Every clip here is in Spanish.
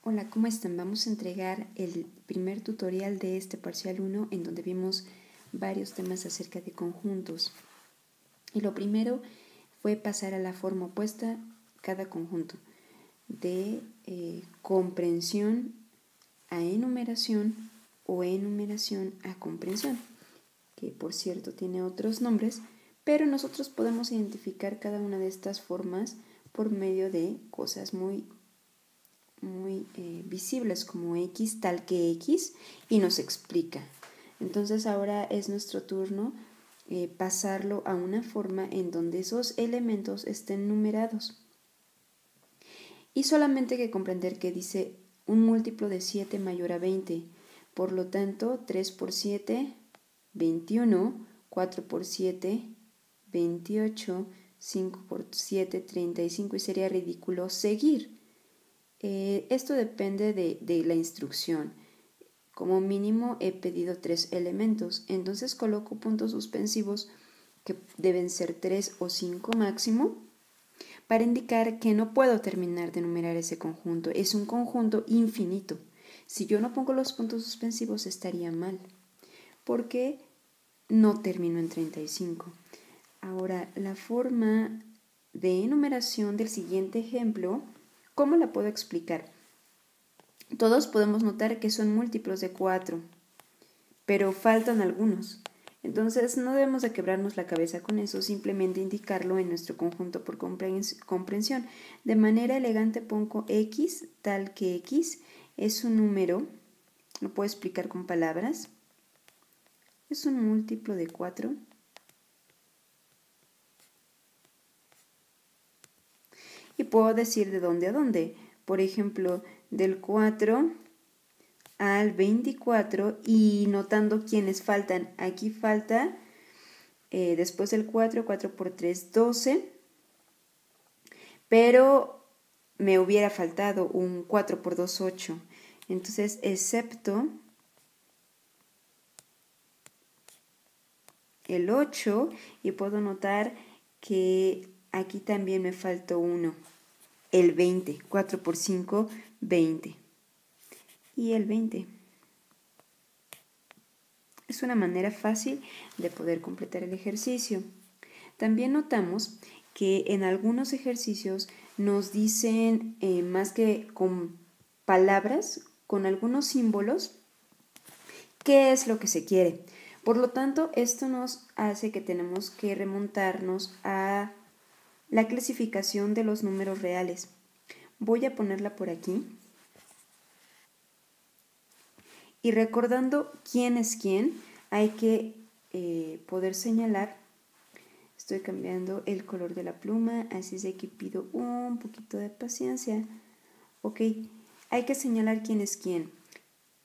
Hola, ¿cómo están? Vamos a entregar el primer tutorial de este parcial 1 en donde vimos varios temas acerca de conjuntos. Y lo primero fue pasar a la forma opuesta cada conjunto, de comprensión a enumeración o enumeración a comprensión, que por cierto tiene otros nombres, pero nosotros podemos identificar cada una de estas formas por medio de cosas muy visibles como X tal que X y nos explica. Entonces ahora es nuestro turno pasarlo a una forma en donde esos elementos estén numerados. Y solamente hay que comprender que dice un múltiplo de 7 mayor a 20. Por lo tanto, 3 por 7, 21, 4 por 7, 28, 5 por 7, 35 y sería ridículo seguir. Esto depende de la instrucción. Como mínimo he pedido 3 elementos, entonces coloco puntos suspensivos que deben ser 3 o 5 máximo para indicar que no puedo terminar de enumerar ese conjunto. Es un conjunto infinito. Si yo no pongo los puntos suspensivos estaría mal, porque no termino en 35. Ahora, la forma de enumeración del siguiente ejemplo, ¿cómo la puedo explicar? Todos podemos notar que son múltiplos de 4, pero faltan algunos. Entonces no debemos de quebrarnos la cabeza con eso, simplemente indicarlo en nuestro conjunto por comprensión. De manera elegante pongo X, tal que X es un número, lo puedo explicar con palabras, es un múltiplo de 4. Y puedo decir de dónde a dónde. Por ejemplo, del 4 al 24 y notando quiénes faltan. Aquí falta, después del 4, 4 por 3, 12. Pero me hubiera faltado un 4 por 2, 8. Entonces, excepto el 8, y puedo notar que aquí también me faltó 1. El 20, 4 por 5, 20. Y el 20. Es una manera fácil de poder completar el ejercicio. También notamos que en algunos ejercicios nos dicen, más que con palabras, con algunos símbolos, qué es lo que se quiere. Por lo tanto, esto nos hace que tenemos que remontarnos a la clasificación de los números reales. Voy a ponerla por aquí. Y recordando quién es quién, hay que poder señalar. Estoy cambiando el color de la pluma, así es de que pido un poquito de paciencia. Ok, hay que señalar quién es quién.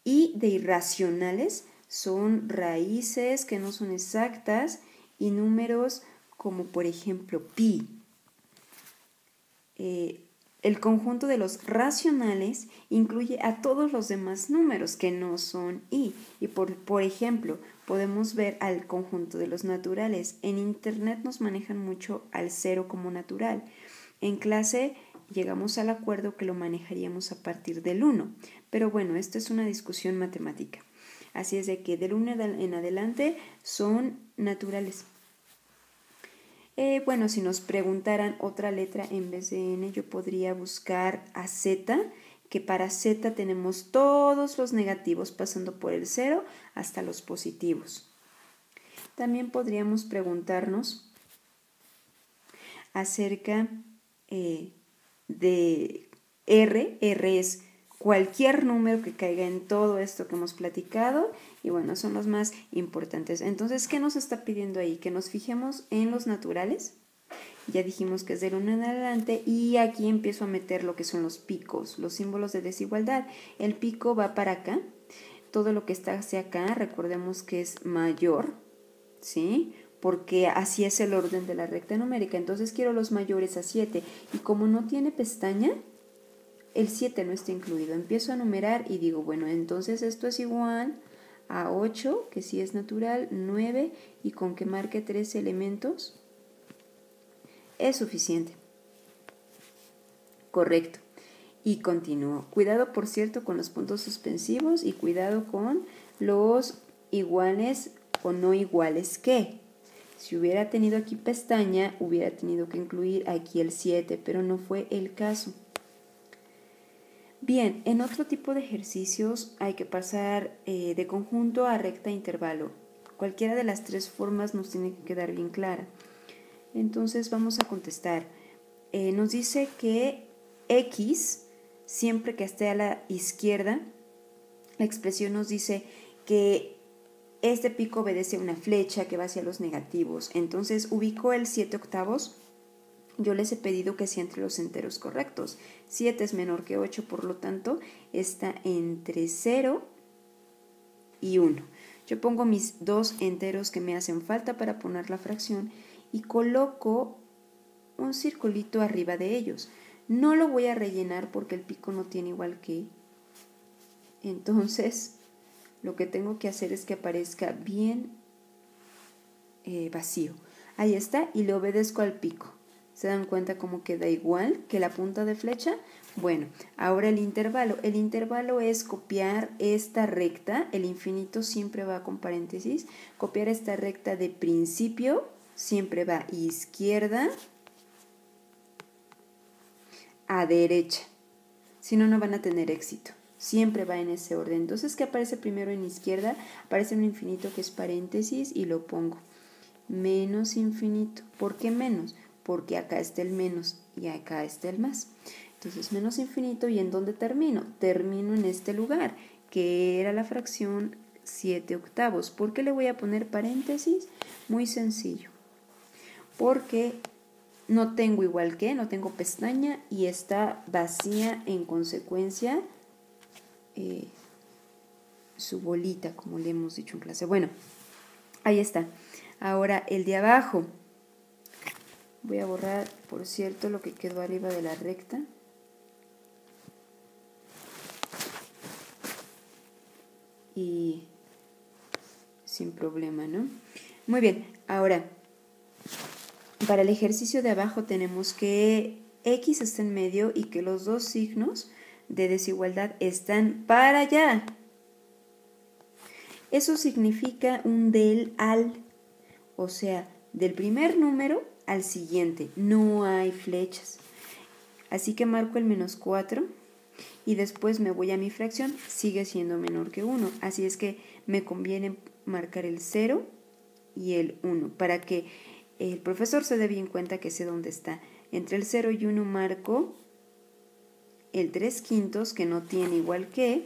Y de irracionales son raíces que no son exactas y números como por ejemplo pi. El conjunto de los racionales incluye a todos los demás números que no son i. Y por ejemplo, podemos ver al conjunto de los naturales. En internet nos manejan mucho al 0 como natural. En clase llegamos al acuerdo que lo manejaríamos a partir del 1. Pero bueno, esto es una discusión matemática. Así es de que del 1 en adelante son naturales. Bueno, si nos preguntaran otra letra en vez de N, yo podría buscar a Z, que para Z tenemos todos los negativos pasando por el 0 hasta los positivos. También podríamos preguntarnos acerca de R. R es cualquier número que caiga en todo esto que hemos platicado y bueno, son los más importantes. Entonces, ¿qué nos está pidiendo ahí? Que nos fijemos en los naturales. Ya dijimos que es del 1 en adelante y aquí empiezo a meter lo que son los picos, los símbolos de desigualdad. El pico va para acá, todo lo que está hacia acá, recordemos que es mayor, ¿sí? Porque así es el orden de la recta numérica. Entonces quiero los mayores a 7 y como no tiene pestaña, el 7 no está incluido. Empiezo a numerar y digo, bueno, entonces esto es igual a 8, que sí es natural, 9 y con que marque 3 elementos es suficiente. Correcto. y continúo. Cuidado, por cierto, con los puntos suspensivos y cuidado con los iguales o no iguales que. Si hubiera tenido aquí pestaña, hubiera tenido que incluir aquí el 7, pero no fue el caso. Bien, en otro tipo de ejercicios hay que pasar de conjunto a recta e intervalo. Cualquiera de las tres formas nos tiene que quedar bien clara. Entonces vamos a contestar. Nos dice que X, siempre que esté a la izquierda, la expresión nos dice que este pico obedece a una flecha que va hacia los negativos. Entonces ubico el 7/8. Yo les he pedido que sea entre los enteros correctos. 7 es menor que 8, por lo tanto, está entre 0 y 1. Yo pongo mis dos enteros que me hacen falta para poner la fracción y coloco un circulito arriba de ellos. No lo voy a rellenar porque el pico no tiene igual que. Entonces, lo que tengo que hacer es que aparezca bien vacío. Ahí está, y le obedezco al pico. ¿Se dan cuenta cómo queda igual que la punta de flecha? Bueno, ahora el intervalo. El intervalo es copiar esta recta, el infinito siempre va con paréntesis, copiar esta recta de principio, siempre va izquierda a derecha. Si no, no van a tener éxito. Siempre va en ese orden. Entonces, ¿qué aparece primero en izquierda? Aparece un infinito que es paréntesis y lo pongo. Menos infinito. ¿Por qué menos? Porque acá está el menos y acá está el más. Entonces, menos infinito, ¿y en dónde termino? Termino en este lugar, que era la fracción 7/8. ¿Por qué le voy a poner paréntesis? Muy sencillo. Porque no tengo igual que, no tengo pestaña y está vacía en consecuencia su bolita, como le hemos dicho en clase. Bueno, ahí está. Ahora el de abajo. Voy a borrar, por cierto, lo que quedó arriba de la recta. Y sin problema, ¿no? Muy bien, ahora, para el ejercicio de abajo tenemos que X está en medio y que los dos signos de desigualdad están para allá. Eso significa un del al, o sea, del primer número al siguiente. No hay flechas. Así que marco el -4 y después me voy a mi fracción. Sigue siendo menor que 1. Así es que me conviene marcar el 0 y el 1 para que el profesor se dé bien cuenta que sé dónde está. Entre el 0 y 1 marco el 3/5, que no tiene igual que,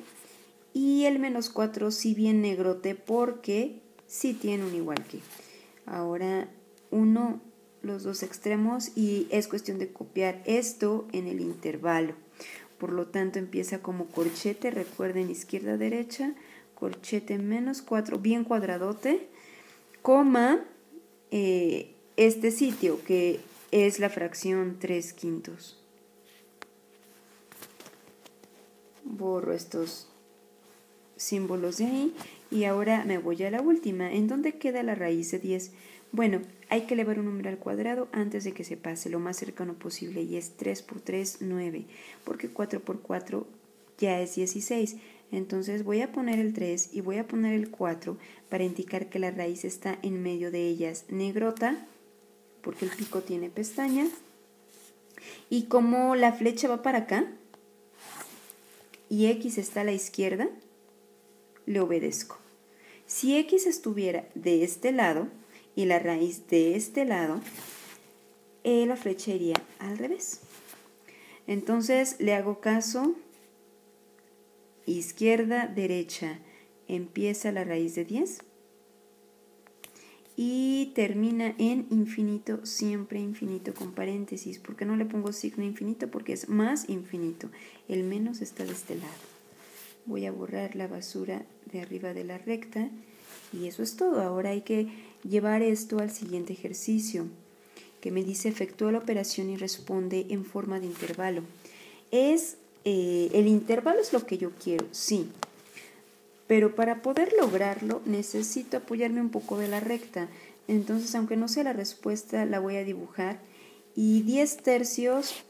y el -4 sí bien negrote porque sí tiene un igual que. Ahora uno los dos extremos y es cuestión de copiar esto en el intervalo. Por lo tanto empieza como corchete, recuerden, izquierda, derecha, corchete -4, bien cuadradote, coma este sitio que es la fracción 3/5. Borro estos símbolos de ahí y ahora me voy a la última. ¿En dónde queda la raíz de 10? Bueno, hay que elevar un número al cuadrado antes de que se pase lo más cercano posible y es 3 por 3, 9, porque 4 por 4 ya es 16. Entonces voy a poner el 3 y voy a poner el 4 para indicar que la raíz está en medio de ellas, negrota, porque el pico tiene pestaña. Y como la flecha va para acá y X está a la izquierda, le obedezco. Si X estuviera de este lado y la raíz de este lado, la flecha iría al revés. Entonces le hago caso, izquierda, derecha, empieza la raíz de 10 y termina en infinito, siempre infinito con paréntesis. ¿Por qué no le pongo signo infinito? Porque es más infinito. El menos está de este lado. Voy a borrar la basura de arriba de la recta y eso es todo. Ahora hay que llevar esto al siguiente ejercicio, que me dice efectúa la operación y responde en forma de intervalo. El intervalo es lo que yo quiero, sí, pero para poder lograrlo necesito apoyarme un poco de la recta. Entonces, aunque no sea la respuesta, la voy a dibujar y 10 tercios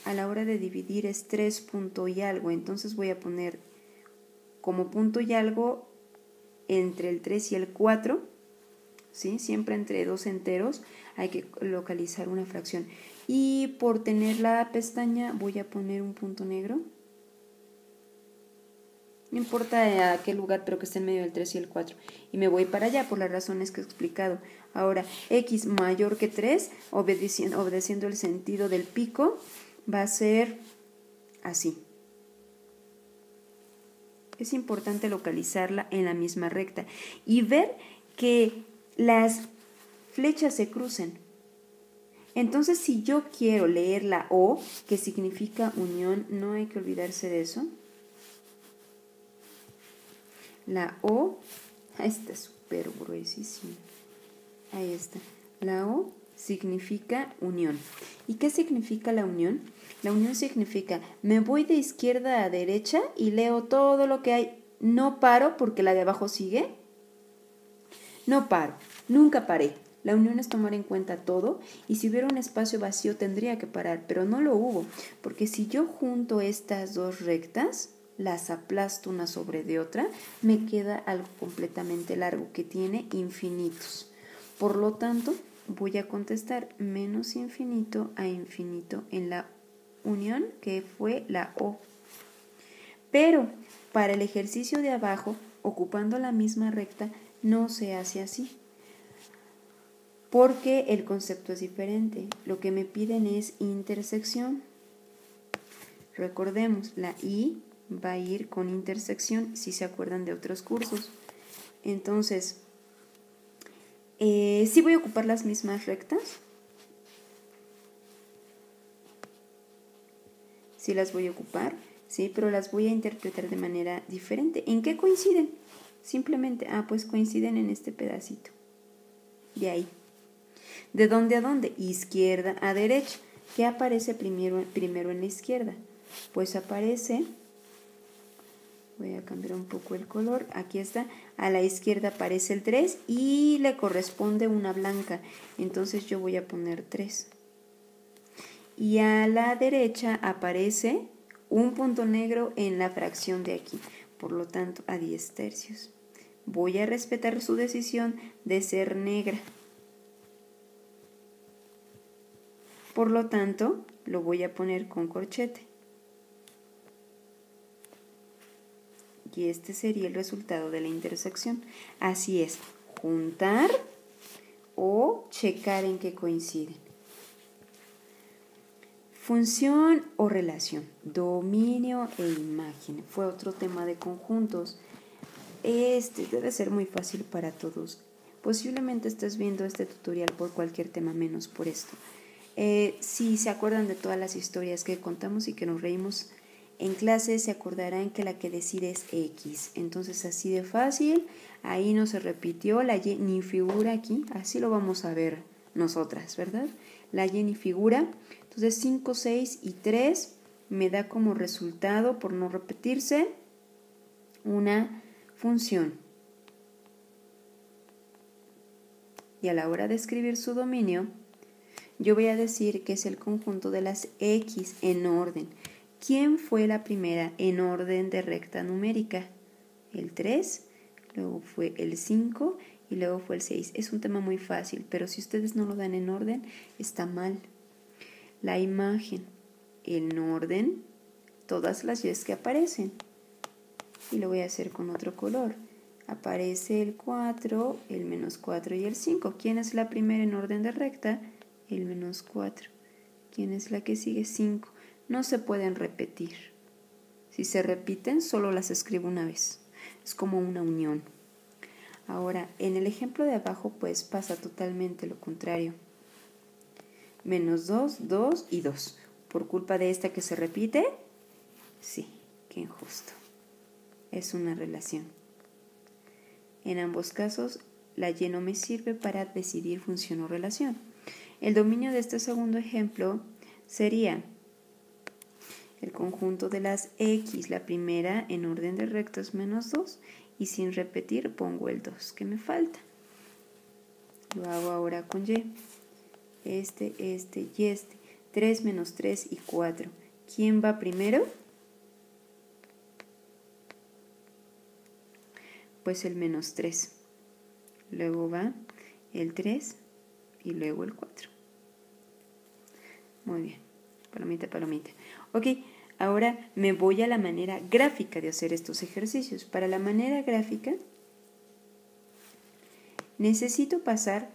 a la hora de dividir es 3 punto y algo, entonces voy a poner como punto y algo entre el 3 y el 4, ¿sí? Siempre entre dos enteros hay que localizar una fracción. Y por tener la pestaña voy a poner un punto negro. No importa a qué lugar, pero que esté en medio del 3 y el 4. Y me voy para allá por las razones que he explicado. Ahora, x mayor que 3, obedeciendo el sentido del pico, va a ser así. Es importante localizarla en la misma recta y ver que las flechas se crucen. Entonces, si yo quiero leer la O, que significa unión, no hay que olvidarse de eso. La O, está súper gruesísima. Ahí está. La O significa unión. ¿Y qué significa la unión? La unión significa, me voy de izquierda a derecha y leo todo lo que hay. No paro porque la de abajo sigue. No paro, nunca paré. La unión es tomar en cuenta todo y si hubiera un espacio vacío tendría que parar, pero no lo hubo, porque si yo junto estas dos rectas, las aplasto una sobre de otra, me queda algo completamente largo que tiene infinitos. Por lo tanto, voy a contestar menos infinito a infinito en la unión que fue la O. Pero para el ejercicio de abajo, ocupando la misma recta, no se hace así. Porque el concepto es diferente. Lo que me piden es intersección. Recordemos, la I va a ir con intersección, si se acuerdan de otros cursos. Entonces, ¿sí voy a ocupar las mismas rectas? Sí las voy a ocupar, sí, pero las voy a interpretar de manera diferente. ¿En qué coinciden? Simplemente, pues coinciden en este pedacito. De ahí. ¿De dónde a dónde? Izquierda a derecha. ¿Qué aparece primero en la izquierda? Pues aparece, voy a cambiar un poco el color, aquí está, a la izquierda aparece el 3 y le corresponde una blanca, entonces yo voy a poner 3. Y a la derecha aparece un punto negro en la fracción de aquí, por lo tanto a 10 tercios. Voy a respetar su decisión de ser negra. Por lo tanto, lo voy a poner con corchete. Y este sería el resultado de la intersección. Así es, juntar o checar en qué coinciden. Función o relación, dominio e imagen. Fue otro tema de conjuntos. Este debe ser muy fácil para todos. Posiblemente estés viendo este tutorial por cualquier tema menos por esto. Si se acuerdan de todas las historias que contamos y que nos reímos en clase, se acordarán que la que decide es X. Entonces así de fácil, ahí no se repitió la Y ni figura aquí, así lo vamos a ver nosotras, ¿verdad? La Y ni figura. Entonces 5, 6 y 3 me da como resultado, por no repetirse, una función. Y a la hora de escribir su dominio, yo voy a decir que es el conjunto de las X en orden. ¿Quién fue la primera en orden de recta numérica? El 3, luego fue el 5 y luego fue el 6. Es un tema muy fácil, pero si ustedes no lo dan en orden, está mal. La imagen, en orden, todas las Y's que aparecen. Y lo voy a hacer con otro color. Aparece el 4, el menos 4 y el 5. ¿Quién es la primera en orden de recta? El menos 4. ¿Quién es la que sigue? 5. No se pueden repetir. Si se repiten, solo las escribo una vez. Es como una unión. Ahora, en el ejemplo de abajo, pues pasa totalmente lo contrario. Menos 2, 2 y 2. ¿Por culpa de esta que se repite? Sí, qué injusto. Es una relación. En ambos casos, la Y no me sirve para decidir función o relación. El dominio de este segundo ejemplo sería el conjunto de las X, la primera en orden de recta es menos 2 y sin repetir pongo el 2 que me falta. Lo hago ahora con Y. Este y este. 3 menos 3 y 4. ¿Quién va primero? Pues el menos 3. Luego va el 3 y luego el 4. Muy bien. Palomita, palomita. Ok, ahora me voy a la manera gráfica de hacer estos ejercicios. Para la manera gráfica necesito pasar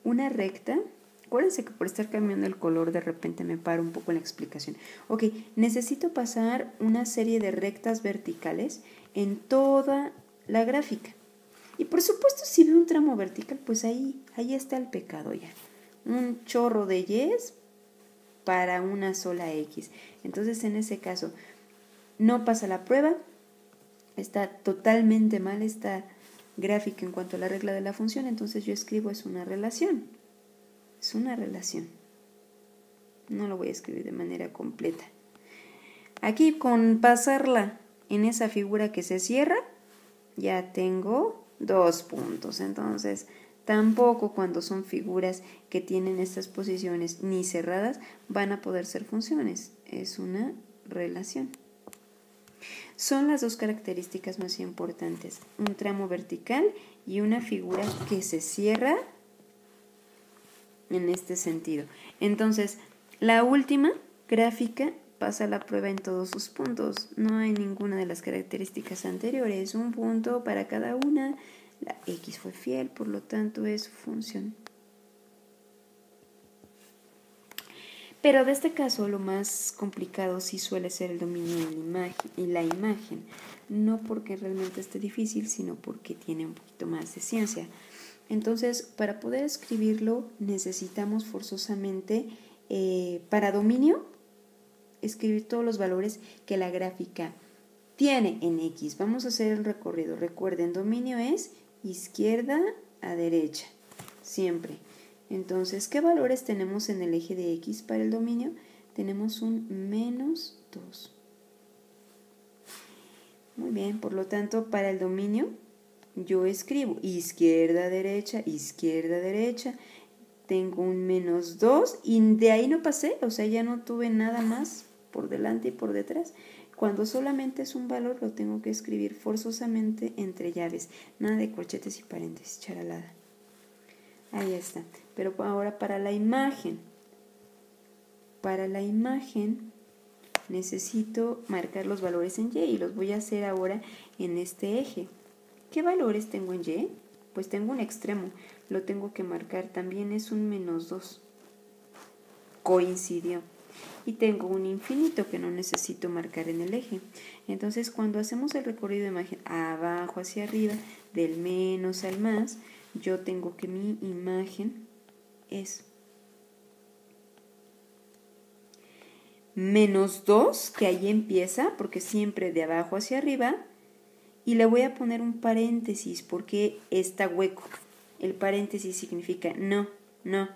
una recta. Acuérdense que por estar cambiando el color de repente me paro un poco en la explicación. Ok, necesito pasar una serie de rectas verticales en toda la gráfica. Y por supuesto, si veo un tramo vertical, pues ahí está el pecado ya. Un chorro de yes para una sola x. Entonces, en ese caso, no pasa la prueba. Está totalmente mal esta gráfica en cuanto a la regla de la función. Entonces, yo escribo es una relación. Es una relación. No lo voy a escribir de manera completa. Aquí, con pasarla en esa figura que se cierra, ya tengo 2 puntos. Entonces, tampoco cuando son figuras que tienen estas posiciones ni cerradas van a poder ser funciones. Es una relación. Son las dos características más importantes. Un tramo vertical y una figura que se cierra en este sentido. Entonces, la última gráfica pasa la prueba en todos sus puntos. No hay ninguna de las características anteriores. Un punto para cada una. La x fue fiel, por lo tanto es función. Pero de este caso lo más complicado sí suele ser el dominio y la imagen. No porque realmente esté difícil, sino porque tiene un poquito más de ciencia. Entonces, para poder escribirlo necesitamos forzosamente, para dominio, escribir todos los valores que la gráfica tiene en X. Vamos a hacer el recorrido. Recuerden, dominio es izquierda a derecha, siempre. Entonces, ¿qué valores tenemos en el eje de X para el dominio? Tenemos un menos 2. Muy bien, por lo tanto, para el dominio, yo escribo izquierda, derecha, tengo un menos 2 y de ahí no pasé, o sea, ya no tuve nada más por delante y por detrás. Cuando solamente es un valor, lo tengo que escribir forzosamente entre llaves, nada de corchetes y paréntesis, charalada. Ahí está. Pero ahora para la imagen necesito marcar los valores en Y y los voy a hacer ahora en este eje. ¿Qué valores tengo en Y? Pues tengo un extremo, lo tengo que marcar, también es un menos 2. Coincidió. Y tengo un infinito que no necesito marcar en el eje. Entonces, cuando hacemos el recorrido de imagen abajo hacia arriba, del menos al más, yo tengo que mi imagen es menos 2, que ahí empieza, porque siempre de abajo hacia arriba, y le voy a poner un paréntesis porque está hueco. El paréntesis significa no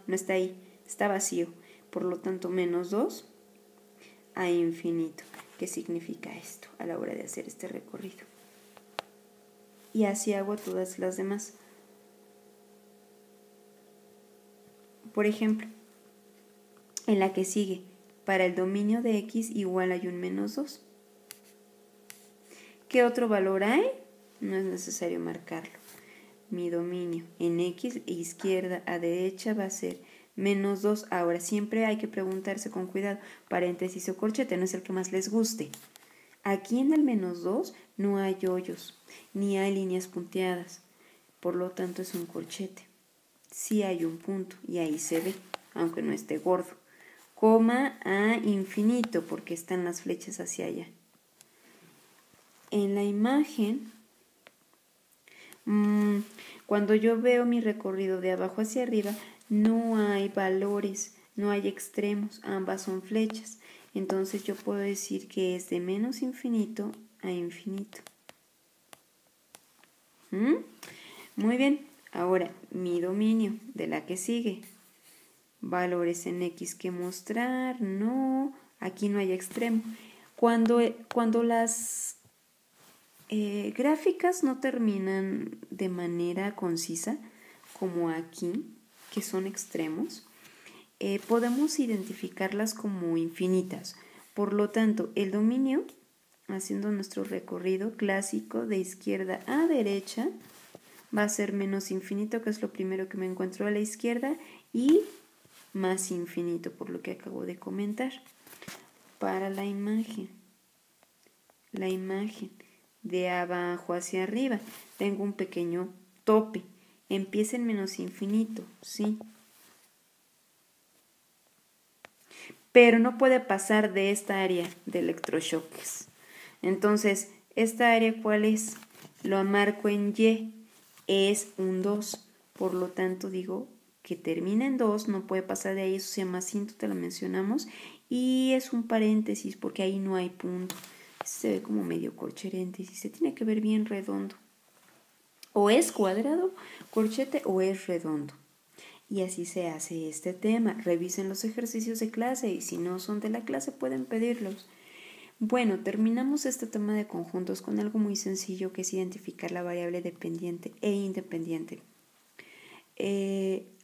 está ahí, está vacío. Por lo tanto, menos 2 a infinito. ¿Qué significa esto a la hora de hacer este recorrido? Y así hago todas las demás. Por ejemplo, en la que sigue, para el dominio de X igual hay un menos 2. ¿Qué otro valor hay? No es necesario marcarlo. Mi dominio en X, izquierda a derecha, va a ser menos 2. Ahora, siempre hay que preguntarse con cuidado, paréntesis o corchete, no es el que más les guste. Aquí en el menos 2 no hay hoyos, ni hay líneas punteadas, por lo tanto es un corchete. Sí hay un punto y ahí se ve, aunque no esté gordo. Coma a infinito, porque están las flechas hacia allá. En la imagen, cuando yo veo mi recorrido de abajo hacia arriba, no hay valores, no hay extremos, ambas son flechas. Entonces yo puedo decir que es de menos infinito a infinito. Muy bien, ahora mi dominio de la que sigue. Valores en X que mostrar, no, aquí no hay extremo. Cuando las gráficas no terminan de manera concisa, como aquí, que son extremos, podemos identificarlas como infinitas. Por lo tanto, el dominio, haciendo nuestro recorrido clásico de izquierda a derecha, va a ser menos infinito, que es lo primero que me encuentro a la izquierda, y más infinito, por lo que acabo de comentar. Para la imagen de abajo hacia arriba, tengo un pequeño tope. Empieza en menos infinito, ¿sí? Pero no puede pasar de esta área de electrochoques. Entonces, ¿esta área cuál es? Lo marco en Y, es un 2. Por lo tanto, digo que termina en 2, no puede pasar de ahí, eso se llama asíntota, lo mencionamos. Y es un paréntesis porque ahí no hay punto. Se ve como medio corcherente y se tiene que ver bien redondo. O es cuadrado, corchete, o es redondo. Y así se hace este tema. Revisen los ejercicios de clase y si no son de la clase pueden pedirlos. Bueno, terminamos este tema de conjuntos con algo muy sencillo que es identificar la variable dependiente e independiente.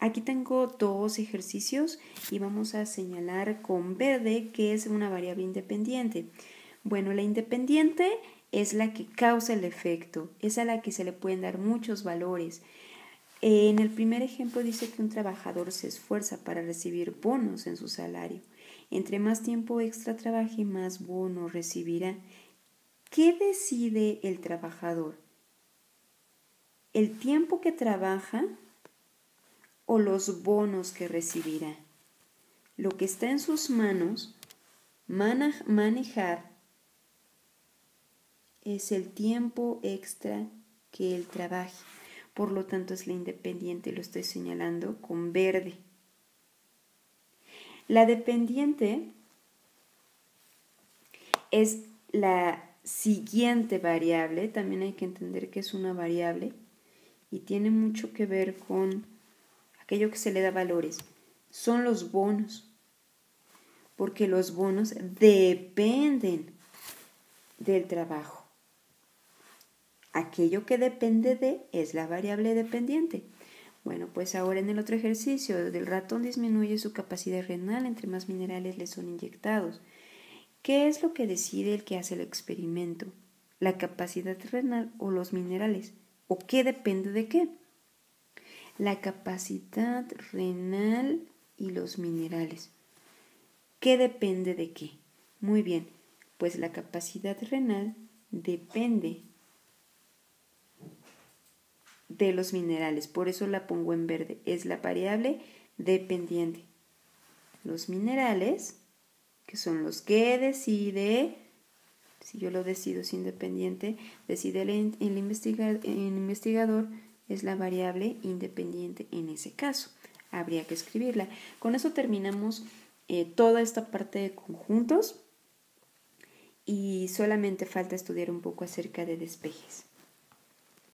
Aquí tengo dos ejercicios y vamos a señalar con verde qué es una variable independiente. Bueno, la independiente es la que causa el efecto, es a la que se le pueden dar muchos valores. En el primer ejemplo dice que un trabajador se esfuerza para recibir bonos en su salario. Entre más tiempo extra trabaje, más bono recibirá. ¿Qué decide el trabajador? ¿El tiempo que trabaja o los bonos que recibirá? Lo que está en sus manos manejar es el tiempo extra que él trabaje. Por lo tanto, es la independiente, lo estoy señalando con verde. La dependiente es la siguiente variable, también hay que entender que es una variable y tiene mucho que ver con aquello que se le da valores. Son los bonos, porque los bonos dependen del trabajo. Aquello que depende de es la variable dependiente. Bueno, pues ahora en el otro ejercicio, el ratón disminuye su capacidad renal entre más minerales le son inyectados. ¿Qué es lo que decide el que hace el experimento? ¿La capacidad renal o los minerales? ¿O qué depende de qué? La capacidad renal y los minerales. ¿Qué depende de qué? Muy bien, pues la capacidad renal depende de los minerales, por eso la pongo en verde, es la variable dependiente. Los minerales, que son los que decide, si yo lo decido es independiente, decide el investigador, es la variable independiente en ese caso. Habría que escribirla. Con eso terminamos toda esta parte de conjuntos y solamente falta estudiar un poco acerca de despejes.